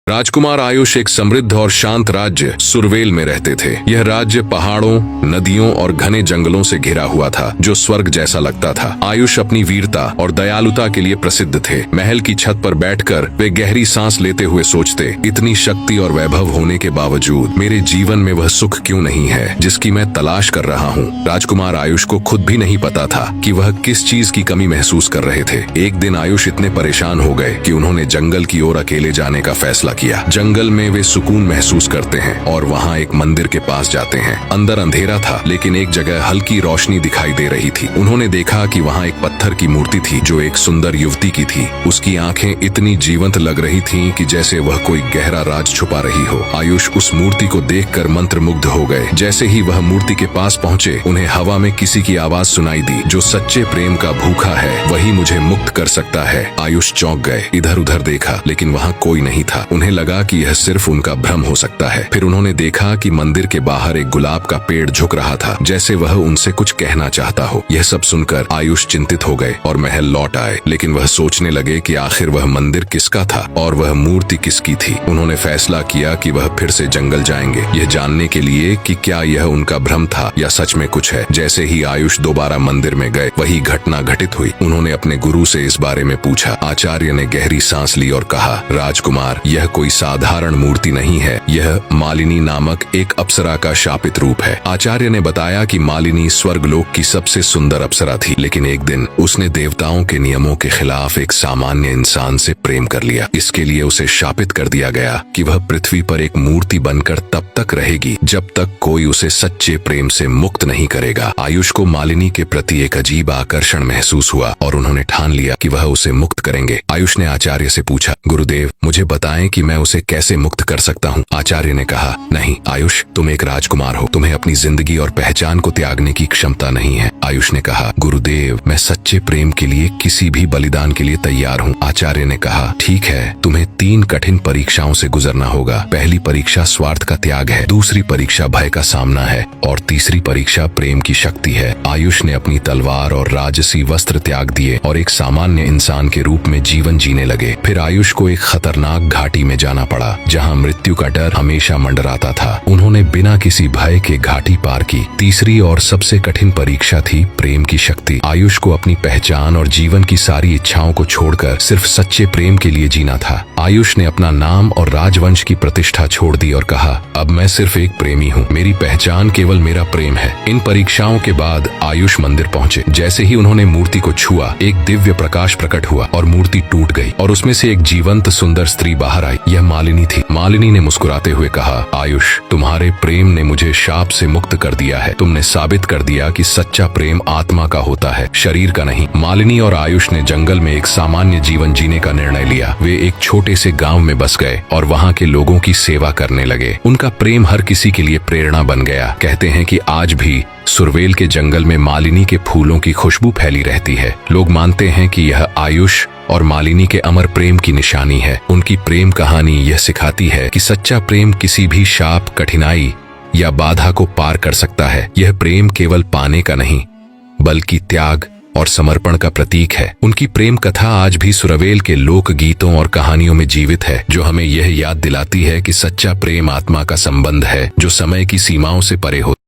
राजकुमार आयुष एक समृद्ध और शांत राज्य सुरवेल में रहते थे। यह राज्य पहाड़ों, नदियों और घने जंगलों से घिरा हुआ था, जो स्वर्ग जैसा लगता था। आयुष अपनी वीरता और दयालुता के लिए प्रसिद्ध थे। महल की छत पर बैठकर वे गहरी सांस लेते हुए सोचते, इतनी शक्ति और वैभव होने के बावजूद मेरे जीवन में वह सुख क्यों नहीं है जिसकी मैं तलाश कर रहा हूँ। राजकुमार आयुष को खुद भी नहीं पता था कि वह किस चीज की कमी महसूस कर रहे थे। एक दिन आयुष इतने परेशान हो गए कि उन्होंने जंगल की ओर अकेले जाने का फैसला किया। जंगल में वे सुकून महसूस करते हैं और वहाँ एक मंदिर के पास जाते हैं। अंदर अंधेरा था, लेकिन एक जगह हल्की रोशनी दिखाई दे रही थी। उन्होंने देखा कि वहाँ एक पत्थर की मूर्ति थी जो एक सुंदर युवती की थी। उसकी आंखें इतनी जीवंत लग रही थीं कि जैसे वह कोई गहरा राज छुपा रही हो। आयुष उस मूर्ति को देखकर मंत्रमुग्ध हो गए। जैसे ही वह मूर्ति के पास पहुँचे, उन्हें हवा में किसी की आवाज सुनाई दी, जो सच्चे प्रेम का भूखा है वही मुझे मुक्त कर सकता है। आयुष चौंक गए, इधर उधर देखा, लेकिन वहाँ कोई नहीं था। उन्हें लगा कि यह सिर्फ उनका भ्रम हो सकता है। फिर उन्होंने देखा कि मंदिर के बाहर एक गुलाब का पेड़ झुक रहा था, जैसे वह उनसे कुछ कहना चाहता हो। यह सब सुनकर आयुष चिंतित हो गए और महल लौट आए, लेकिन वह सोचने लगे कि आखिर वह मंदिर किसका था और वह मूर्ति किसकी थी। उन्होंने फैसला किया कि वह फिर से जंगल जाएंगे, यह जानने के लिए कि क्या यह उनका भ्रम था या सच में कुछ है। जैसे ही आयुष दोबारा मंदिर में गए, वही घटना घटित हुई। उन्होंने अपने गुरु से इस बारे में पूछा। आचार्य ने गहरी सांस ली और कहा, राजकुमार, यह कोई साधारण मूर्ति नहीं है, यह मालिनी नामक एक अप्सरा का शापित रूप है। आचार्य ने बताया कि मालिनी स्वर्गलोक की सबसे सुंदर अप्सरा थी, लेकिन एक दिन उसने देवताओं के नियमों के खिलाफ एक सामान्य इंसान से प्रेम कर लिया। इसके लिए उसे शापित कर दिया गया कि वह पृथ्वी पर एक मूर्ति बनकर तब तक रहेगी जब तक कोई उसे सच्चे प्रेम से मुक्त नहीं करेगा। आयुष को मालिनी के प्रति एक अजीब आकर्षण महसूस हुआ और उन्होंने ठान लिया कि वह उसे मुक्त करेंगे। आयुष ने आचार्य से पूछा, गुरुदेव, मुझे बताएं कि मैं उसे कैसे मुक्त कर सकता हूँ। आचार्य ने कहा, नहीं आयुष, तुम एक राजकुमार हो, तुम्हें अपनी जिंदगी और पहचान को त्यागने की क्षमता नहीं है। आयुष ने कहा, गुरुदेव, मैं सच्चे प्रेम के लिए किसी भी बलिदान के लिए तैयार हूँ। आचार्य ने कहा, ठीक है, तुम्हें 3 कठिन परीक्षाओं से गुजरना होगा। पहली परीक्षा स्वार्थ का त्याग है, दूसरी परीक्षा भय का सामना है और तीसरी परीक्षा प्रेम की शक्ति है। आयुष ने अपनी तलवार और राजसी वस्त्र त्याग दिए और एक सामान्य इंसान के रूप में जीवन जीने लगे। फिर आयुष को एक खतरनाक घाटी में जाना पड़ा, जहाँ मृत्यु का डर हमेशा मंडराता था। उन्होंने बिना किसी भय के घाटी पार की। तीसरी और सबसे कठिन परीक्षा थी प्रेम की शक्ति। आयुष को अपनी पहचान और जीवन की सारी इच्छाओं को छोड़कर सिर्फ सच्चे प्रेम के लिए जीना था। आयुष ने अपना नाम और राजवंश की प्रतिष्ठा छोड़ दी और कहा, अब मैं सिर्फ एक प्रेमी हूँ, मेरी पहचान केवल मेरा प्रेम है। इन परीक्षाओं के बाद आयुष मंदिर पहुँचे। जैसे ही उन्होंने मूर्ति को छुआ, एक दिव्य प्रकाश प्रकट हुआ और मूर्ति टूट गई और उसमें से एक जीवंत सुंदर स्त्री बाहर आई। यह मालिनी थी। मालिनी ने मुस्कुराते हुए कहा, आयुष, तुम्हारे प्रेम ने मुझे शाप से मुक्त कर दिया है। तुमने साबित कर दिया कि सच्चा प्रेम आत्मा का होता है, शरीर का नहीं। मालिनी और आयुष ने जंगल में एक सामान्य जीवन जीने का निर्णय लिया। वे एक छोटे से गांव में बस गए और वहां के लोगों की सेवा करने लगे। उनका प्रेम हर किसी के लिए प्रेरणा बन गया। कहते हैं कि आज भी सुरवेल के जंगल में मालिनी के फूलों की खुशबू फैली रहती है। लोग मानते हैं कि यह आयुष और मालिनी के अमर प्रेम की निशानी है। उनकी प्रेम कहानी यह सिखाती है कि सच्चा प्रेम किसी भी शाप, कठिनाई या बाधा को पार कर सकता है। यह प्रेम केवल पाने का नहीं, बल्कि त्याग और समर्पण का प्रतीक है। उनकी प्रेम कथा आज भी सुरवेल के लोक गीतों और कहानियों में जीवित है, जो हमें यह याद दिलाती है कि सच्चा प्रेम आत्मा का संबंध है, जो समय की सीमाओं से परे होता है।